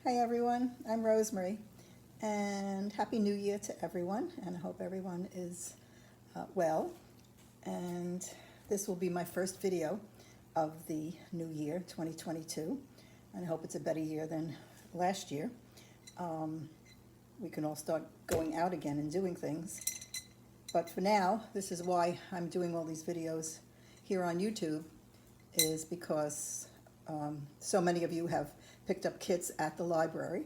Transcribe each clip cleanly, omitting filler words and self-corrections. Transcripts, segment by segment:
Hi everyone, I'm Rosemary, and Happy New Year to everyone, and I hope everyone is well. And this will be my first video of the new year, 2022, and I hope it's a better year than last year. We can all start going out again and doing things, but for now, this is why I'm doing all these videos here on YouTube, is because so many of you have picked up kits at the library,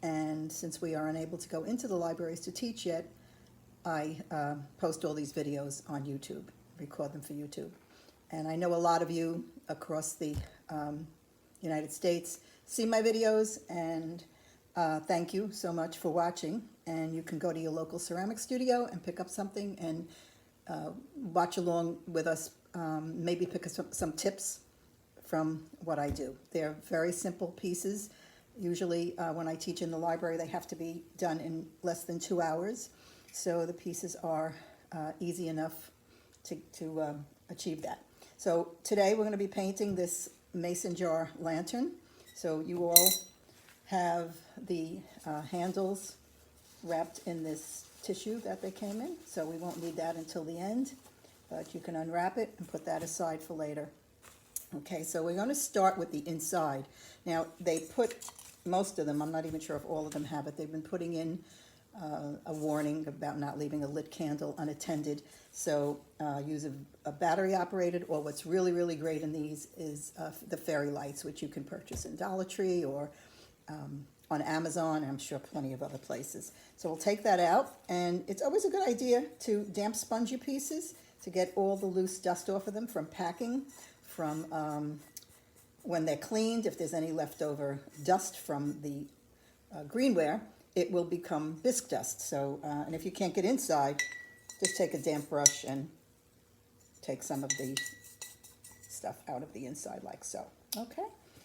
and since we are unable to go into the libraries to teach yet, I post all these videos on YouTube, record them for YouTube. And I know a lot of you across the United States see my videos, and thank you so much for watching. And you can go to your local ceramic studio and pick up something and watch along with us, maybe pick up some tips from what I do. They're very simple pieces. Usually when I teach in the library, they have to be done in less than 2 hours. So the pieces are easy enough to achieve that. So today we're going to be painting this mason jar lantern. So you all have the handles wrapped in this tissue that they came in. So we won't need that until the end, but you can unwrap it and put that aside for later. Okay, so we're going to start with the inside. Now, they put most of them, I'm not even sure if all of them have it, they've been putting in a warning about not leaving a lit candle unattended. So use a battery operated, or what's really, really great in these is the fairy lights, which you can purchase in Dollar Tree or on Amazon, and I'm sure plenty of other places. So we'll take that out, and it's always a good idea to damp sponge your pieces to get all the loose dust off of them from packing, from when they're cleaned. If there's any leftover dust from the greenware, it will become bisque dust. So, and if you can't get inside, just take a damp brush and take some of the stuff out of the inside like so. Okay?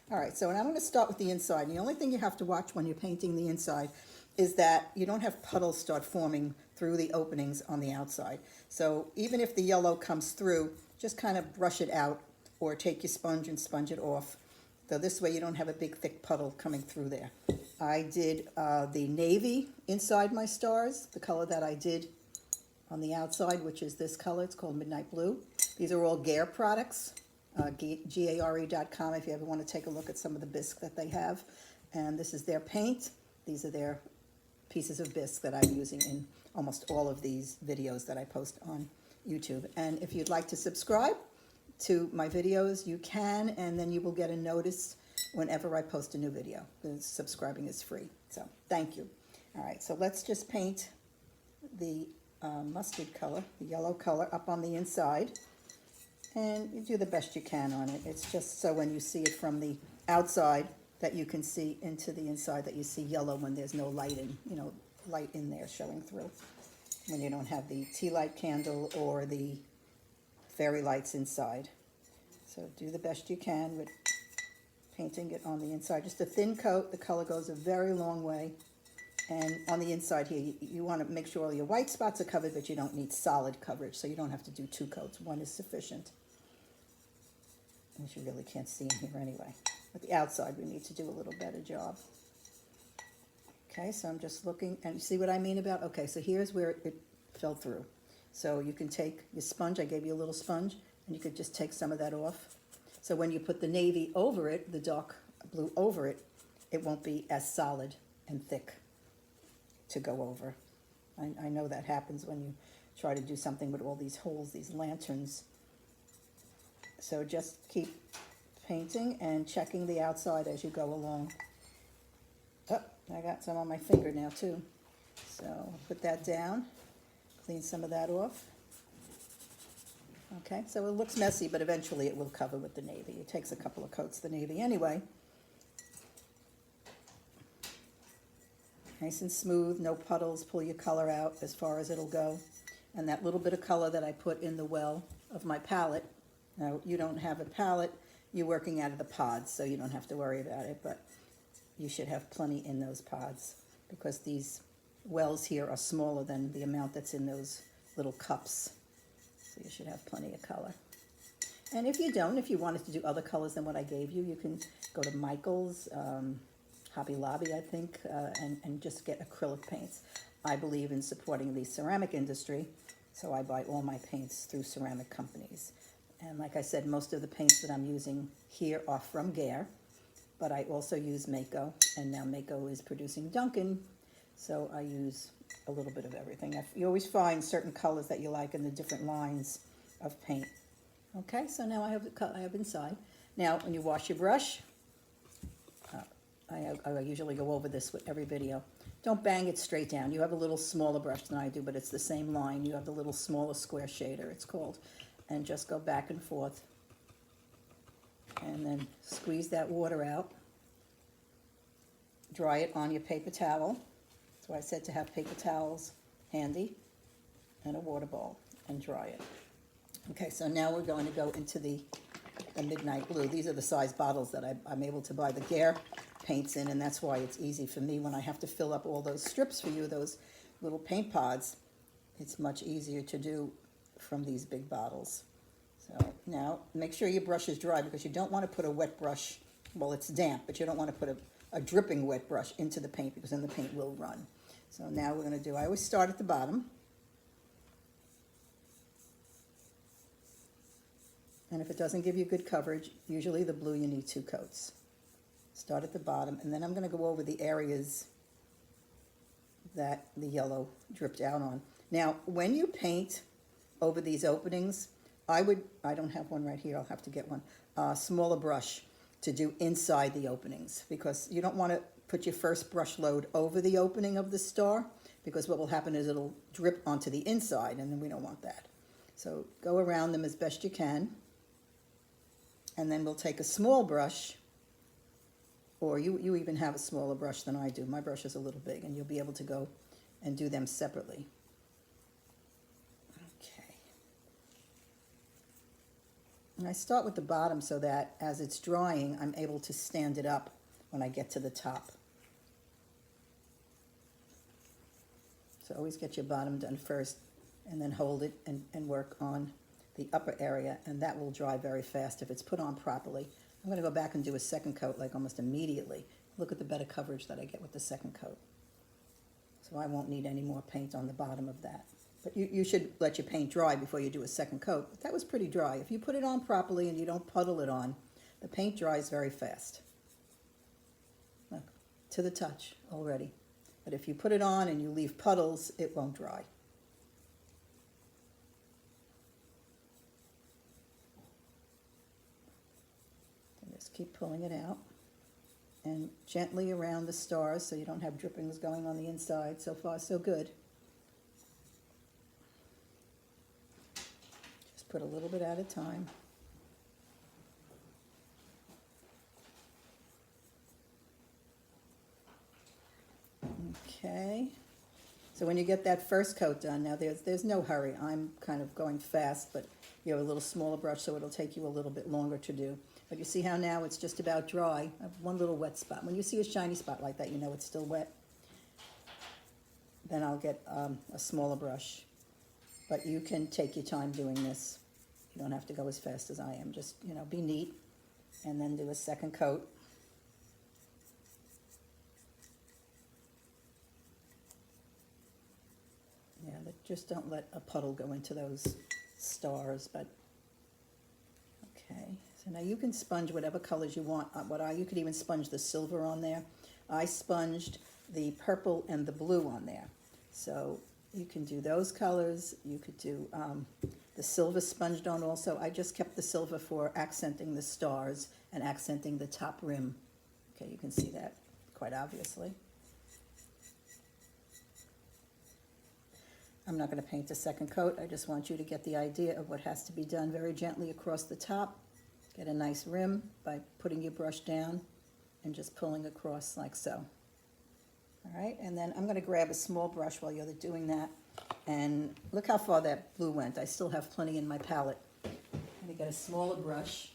All right, so I'm going to start with the inside. And the only thing you have to watch when you're painting the inside is that you don't have puddles start forming through the openings on the outside. So even if the yellow comes through, just kind of brush it out, or take your sponge and sponge it off. So this way you don't have a big thick puddle coming through there. I did the navy inside my stars, the color that I did on the outside, which is this color. It's called Midnight Blue. These are all Gare products, gare.com, if you ever want to take a look at some of the bisque that they have. And this is their paint. These are their pieces of bisque that I'm using in almost all of these videos that I post on YouTube. And if you'd like to subscribe to my videos, you can, and then you will get a notice whenever I post a new video. The subscribing is free, so thank you. All right, so let's just paint the mustard color, the yellow color, up on the inside, and you do the best you can on it. It's just so when you see it from the outside that you can see into the inside, that you see yellow when there's no light in, light in there showing through, when you don't have the tea light candle or the fairy lights inside. So do the best you can with painting it on the inside. Just a thin coat. The color goes a very long way. And on the inside here, you want to make sure all your white spots are covered, but you don't need solid coverage, so you don't have to do 2 coats. 1 is sufficient. And you really can't see in here anyway. But the outside, we need to do a little better job. Okay, so I'm just looking, and you see what I mean about, okay, so here's where it fell through. So you can take your sponge, I gave you a little sponge, and you could just take some of that off. So when you put the navy over it, the dark blue over it, it won't be as solid and thick to go over. I know that happens when you try to do something with all these holes, these lanterns. So just keep painting and checking the outside as you go along. Oh, I got some on my finger now too. So put that down. Clean some of that off. Okay, so it looks messy, but eventually it will cover with the navy. It takes a couple of coats of the navy anyway. Nice and smooth, no puddles. Pull your color out as far as it'll go. And that little bit of color that I put in the well of my palette. Now, you don't have a palette. You're working out of the pods, so you don't have to worry about it, but you should have plenty in those pods, because these wells here are smaller than the amount that's in those little cups. So you should have plenty of color. And if you don't, if you wanted to do other colors than what I gave you, you can go to Michael's Hobby Lobby, I think, and just get acrylic paints. I believe in supporting the ceramic industry, so I buy all my paints through ceramic companies. And like I said, most of the paints that I'm using here are from Gare, but I also use Mako, and now Mako is producing Duncan, so I use a little bit of everything. You always find certain colors that you like in the different lines of paint. Okay, so now I have inside. Now, when you wash your brush, I usually go over this with every video. Don't bang it straight down. You have a little smaller brush than I do, but it's the same line. You have the little smaller square shader, it's called. And just go back and forth. And then squeeze that water out. Dry it on your paper towel. That's why I said to have paper towels handy. And a water bowl. And dry it. Okay, so now we're going to go into the Midnight Blue. These are the size bottles that I'm able to buy the Gare paints in, and that's why it's easy for me when I have to fill up all those strips for you, those little paint pods. It's much easier to do from these big bottles. So now make sure your brush is dry, because you don't want to put a wet brush, well, it's damp, but you don't want to put a dripping wet brush into the paint, because then the paint will run. So now we're going to I always start at the bottom. And if it doesn't give you good coverage, usually the blue you need 2 coats. Start at the bottom, and then I'm going to go over the areas that the yellow dripped out on. Now, when you paint over these openings, I don't have one right here, I'll have to get one, smaller brush to do inside the openings, because you don't want to put your first brush load over the opening of the star, because what will happen is it'll drip onto the inside, and then we don't want that. So go around them as best you can, and then we'll take a small brush, or you even have a smaller brush than I do. My brush is a little big, and you'll be able to go and do them separately. Okay. And I start with the bottom so that as it's drying, I'm able to stand it up when I get to the top. So always get your bottom done first, and then hold it and work on the upper area, and that will dry very fast if it's put on properly. I'm going to go back and do a second coat like almost immediately. Look at the better coverage that I get with the second coat. So I won't need any more paint on the bottom of that. But you should let your paint dry before you do a second coat. But that was pretty dry. If you put it on properly and you don't puddle it on, the paint dries very fast. Look, to the touch already. But if you put it on and you leave puddles, it won't dry. Keep pulling it out, and gently around the stars so you don't have drippings going on the inside. So far, so good. Just put a little bit at a time. Okay. So when you get that first coat done, now there's no hurry. I'm kind of going fast, but you have a little smaller brush, so it'll take you a little bit longer to do. But you see how now it's just about dry. I have one little wet spot. When you see a shiny spot like that, you know it's still wet. Then I'll get a smaller brush. But you can take your time doing this. You don't have to go as fast as I am. Just, be neat. And then do a second coat. Yeah, just don't let a puddle go into those stars, but okay. So now you can sponge whatever colors you want. You could even sponge the silver on there. I sponged the purple and the blue on there. So you can do those colors. You could do the silver sponged on also. I just kept the silver for accenting the stars and accenting the top rim. Okay, you can see that quite obviously. I'm not going to paint a second coat. I just want you to get the idea of what has to be done very gently across the top. Get a nice rim by putting your brush down and just pulling across like so. All right, and then I'm going to grab a small brush while you're doing that. And look how far that blue went. I still have plenty in my palette. I'm going to get a smaller brush.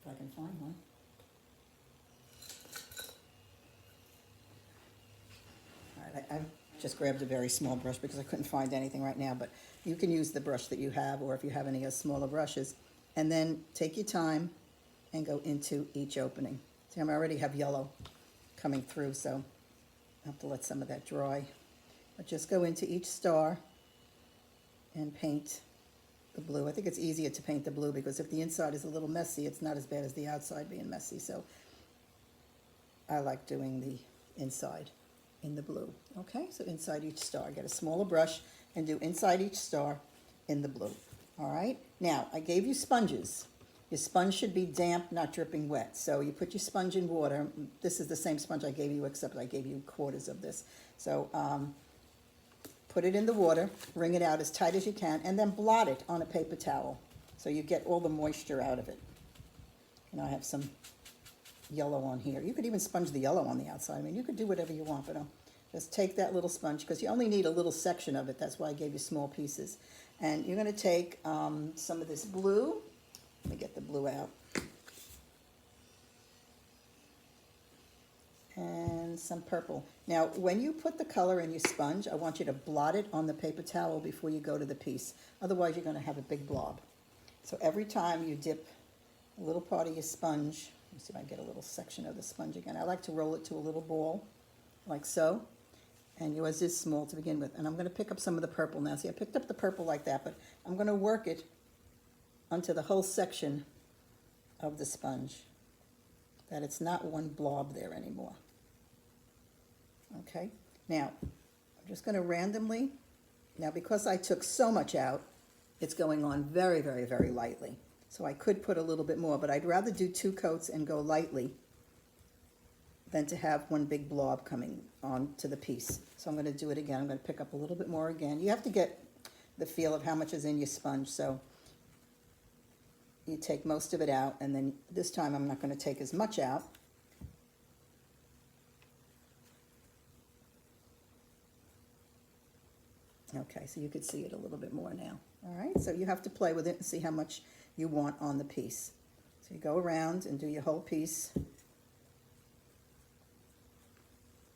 If I can find one. I just grabbed a very small brush because I couldn't find anything right now, but you can use the brush that you have, or if you have any smaller brushes, and then take your time and go into each opening. See, I already have yellow coming through, so I have to let some of that dry. But just go into each star and paint the blue. I think it's easier to paint the blue because if the inside is a little messy, it's not as bad as the outside being messy. So I like doing the inside in the blue. Okay, so inside each star. Get a smaller brush and do inside each star in the blue. All right, now I gave you sponges. Your sponge should be damp, not dripping wet. So you put your sponge in water. This is the same sponge I gave you, except I gave you quarters of this. So put it in the water, wring it out as tight as you can, and then blot it on a paper towel so you get all the moisture out of it. And I have some yellow on here. You could even sponge the yellow on the outside. I mean, you could do whatever you want, but just take that little sponge, because you only need a little section of it. That's why I gave you small pieces. And you're going to take some of this blue. Let me get the blue out. And some purple. Now, when you put the color in your sponge, I want you to blot it on the paper towel before you go to the piece. Otherwise, you're going to have a big blob. So every time you dip a little part of your sponge, let me see if I can get a little section of the sponge again. I like to roll it to a little ball, like so. And yours is small to begin with. And I'm going to pick up some of the purple now. See, I picked up the purple like that, but I'm going to work it onto the whole section of the sponge, that it's not one blob there anymore. Okay, now I'm just going to randomly, now because I took so much out, it's going on very, very, very lightly. So I could put a little bit more, but I'd rather do 2 coats and go lightly than to have one big blob coming on to the piece. So I'm going to do it again. I'm going to pick up a little bit more again. You have to get the feel of how much is in your sponge. So you take most of it out, and then this time I'm not going to take as much out. Okay, so you could see it a little bit more now. All right, so you have to play with it and see how much you want on the piece. So you go around and do your whole piece.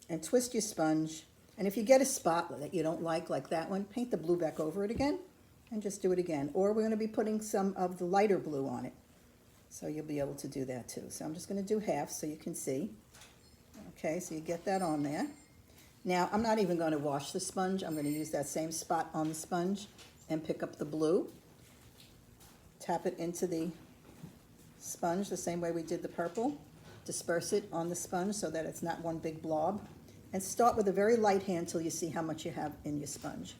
And twist your sponge. And if you get a spot that you don't like that one, paint the blue back over it again and just do it again. Or we're going to be putting some of the lighter blue on it. So you'll be able to do that too. So I'm just going to do half so you can see. Okay, so you get that on there. Now, I'm not even going to wash the sponge. I'm going to use that same spot on the sponge and pick up the blue. Tap it into the sponge the same way we did the purple. Disperse it on the sponge so that it's not one big blob. And start with a very light hand till you see how much you have in your sponge.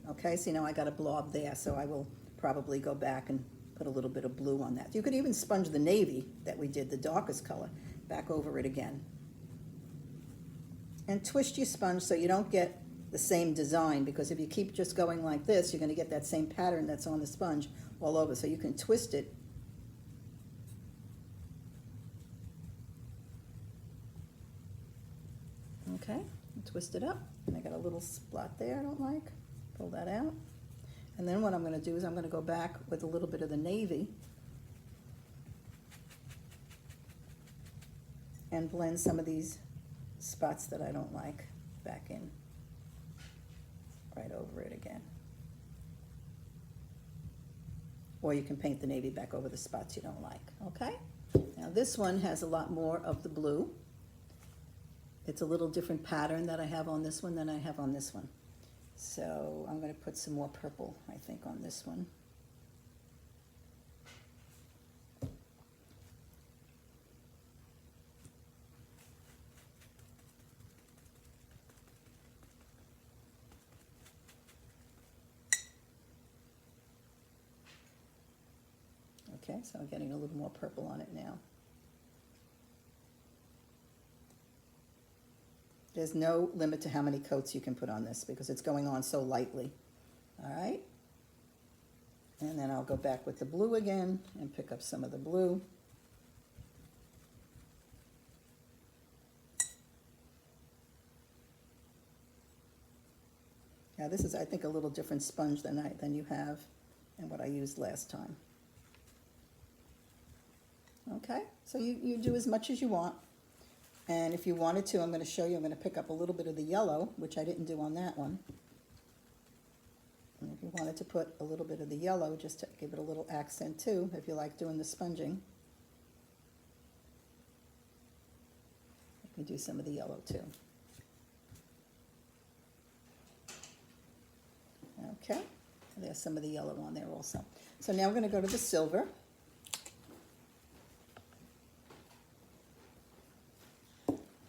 Okay, so now I got a blob there, so I will probably go back and put a little bit of blue on that. You could even sponge the navy that we did, the darkest color, back over it again. And twist your sponge so you don't get the same design, because if you keep just going like this, you're going to get that same pattern that's on the sponge all over. So you can twist it. Okay, twist it up. And I got a little spot there I don't like. Pull that out. And then what I'm going to do is I'm going to go back with a little bit of the navy and blend some of these spots that I don't like back in, right over it again. Or you can paint the navy back over the spots you don't like, okay? Now this one has a lot more of the blue. It's a little different pattern that I have on this one than I have on this one. So I'm going to put some more purple, I think, on this one. Okay, so I'm getting a little more purple on it now. There's no limit to how many coats you can put on this because it's going on so lightly. All right? And then I'll go back with the blue again and pick up some of the blue. Now this is, I think, a little different sponge than you have and what I used last time. Okay, so you do as much as you want. And if you wanted to, I'm going to show you, I'm going to pick up a little bit of the yellow, which I didn't do on that one. And if you wanted to put a little bit of the yellow, just to give it a little accent too, if you like doing the sponging. You can do some of the yellow too. Okay, there's some of the yellow on there also. So now we're going to go to the silver.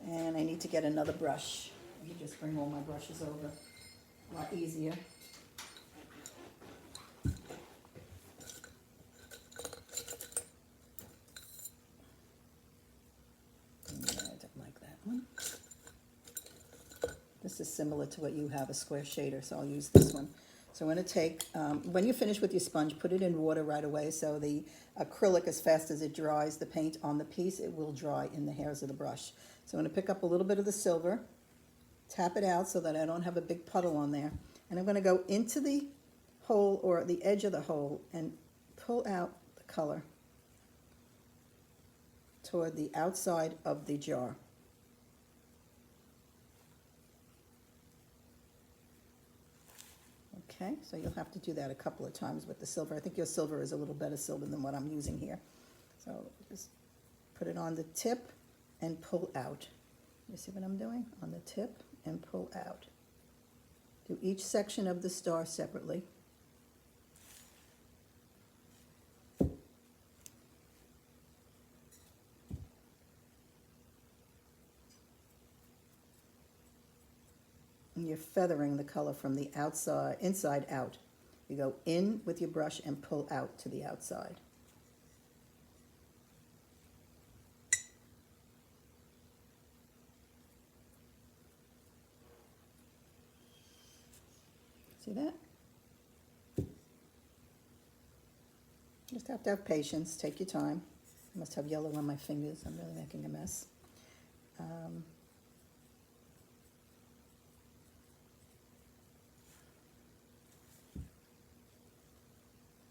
And I need to get another brush. Let me just bring all my brushes over. A lot easier. I don't like that one. This is similar to what you have, a square shader, so I'll use this one. So I'm going to take, when you finish with your sponge, put it in water right away so the acrylic, as fast as it dries, the paint on the piece, it will dry in the hairs of the brush. So I'm going to pick up a little bit of the silver, tap it out so that I don't have a big puddle on there, and I'm going to go into the hole or the edge of the hole and pull out the color toward the outside of the jar. Okay, so you'll have to do that a couple of times with the silver. I think your silver is a little better silver than what I'm using here. So just put it on the tip and pull out. You see what I'm doing? On the tip and pull out. Do each section of the star separately. And you're feathering the color from the outside, inside out. You go in with your brush and pull out to the outside. See that? Just have to have patience. Take your time. I must have yellow on my fingers. I'm really making a mess.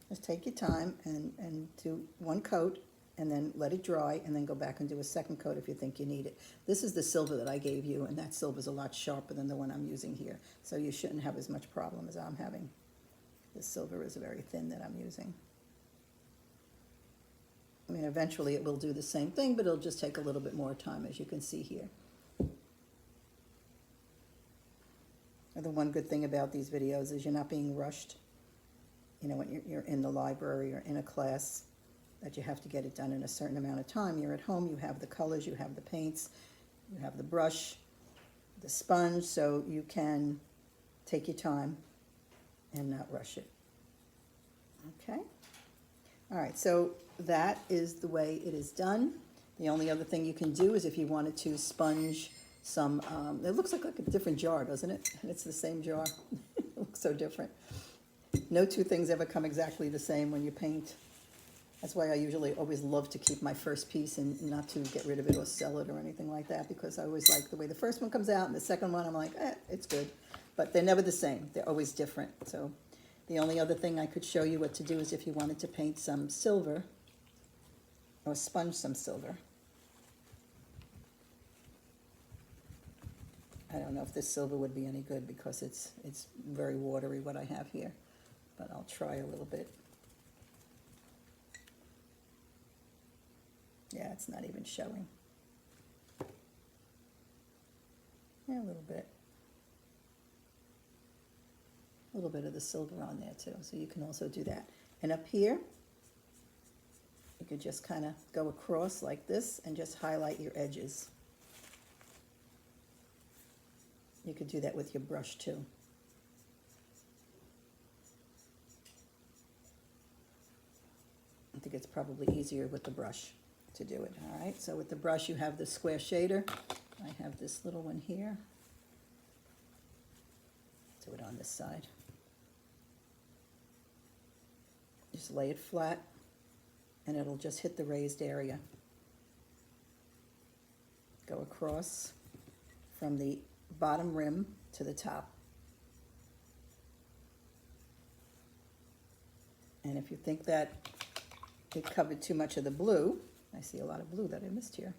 Just take your time and do one coat and then let it dry and then go back and do a second coat if you think you need it. This is the silver that I gave you, and that silver is a lot sharper than the one I'm using here. So you shouldn't have as much problem as I'm having. This silver is very thin that I'm using. I mean, eventually it will do the same thing, but it'll just take a little bit more time, as you can see here. And the one good thing about these videos is you're not being rushed. You know, when you're in the library or in a class that you have to get it done in a certain amount of time. You're at home, you have the colors, you have the paints, you have the brush, the sponge, so you can take your time and not rush it. Okay? All right, so that is the way it is done. The only other thing you can do is if you wanted to sponge some, it looks like a different jar, doesn't it? And it's the same jar. It looks so different. No two things ever come exactly the same when you paint. That's why I usually always love to keep my first piece and not to get rid of it or sell it or anything like that, because I always like the way the first one comes out, and the second one I'm like, it's good. But they're never the same. They're always different. So the only other thing I could show you what to do is if you wanted to paint some silver or sponge some silver. I don't know if this silver would be any good because it's very watery what I have here, but I'll try a little bit. Yeah, it's not even showing. Yeah, a little bit. A little bit of the silver on there too, so you can also do that. And up here, you could just kind of go across like this and just highlight your edges. You could do that with your brush too. I think it's probably easier with the brush to do it. All right, so with the brush you have the square shader. I have this little one here. Do it on this side. Just lay it flat and it'll just hit the raised area. Go across from the bottom rim to the top. And if you think that it covered too much of the blue, I see a lot of blue that I missed here,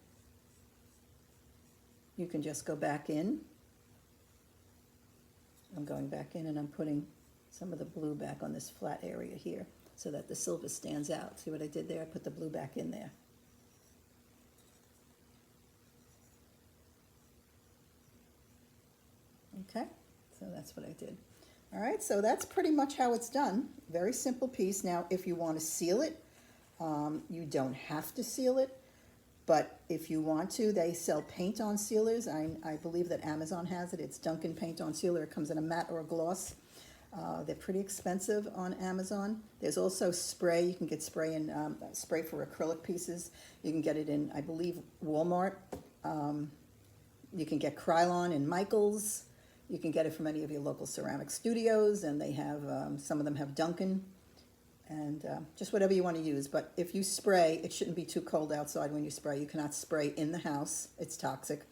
you can just go back in. I'm going back in and I'm putting some of the blue back on this flat area here so that the silver stands out. See what I did there? I put the blue back in there. Okay, so that's what I did. All right, so that's pretty much how it's done. Very simple piece. Now, if you want to seal it, you don't have to seal it, but if you want to, they sell paint-on sealers. I believe that Amazon has it. It's Dunkin' Paint-On Sealer. It comes in a matte or a gloss. They're pretty expensive on Amazon. There's also spray. You can get spray in spray for acrylic pieces. You can get it in, I believe, Walmart. You can get Krylon in Michael's. You can get it from any of your local ceramic studios, and they have some of them have Dunkin', and just whatever you want to use. But if you spray, it shouldn't be too cold outside when you spray. You cannot spray in the house. It's toxic.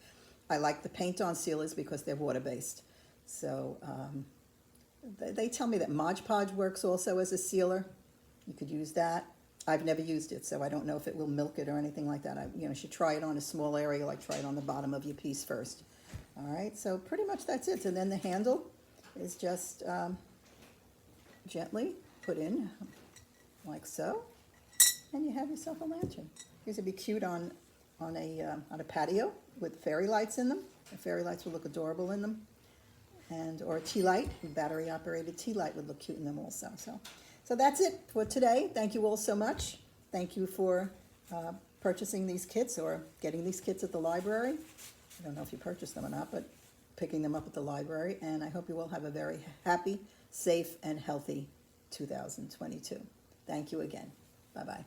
I like the paint-on sealers because they're water-based. So they tell me that Podge works also as a sealer. You could use that. I've never used it, so I don't know if it will milk it or anything like that. You should try it on a small area, like try it on the bottom of your piece first. All right, so pretty much that's it. And then the handle is just gently put in like so, and you have yourself a lantern. These would be cute on a patio with fairy lights in them. The fairy lights would look adorable in them, or a tea light, a battery-operated tea light would look cute in them also. So that's it for today. Thank you all so much. Thank you for purchasing these kits or getting these kits at the library. I don't know if you purchased them or not, but picking them up at the library. And I hope you all have a very happy, safe, and healthy 2022. Thank you again. Bye-bye.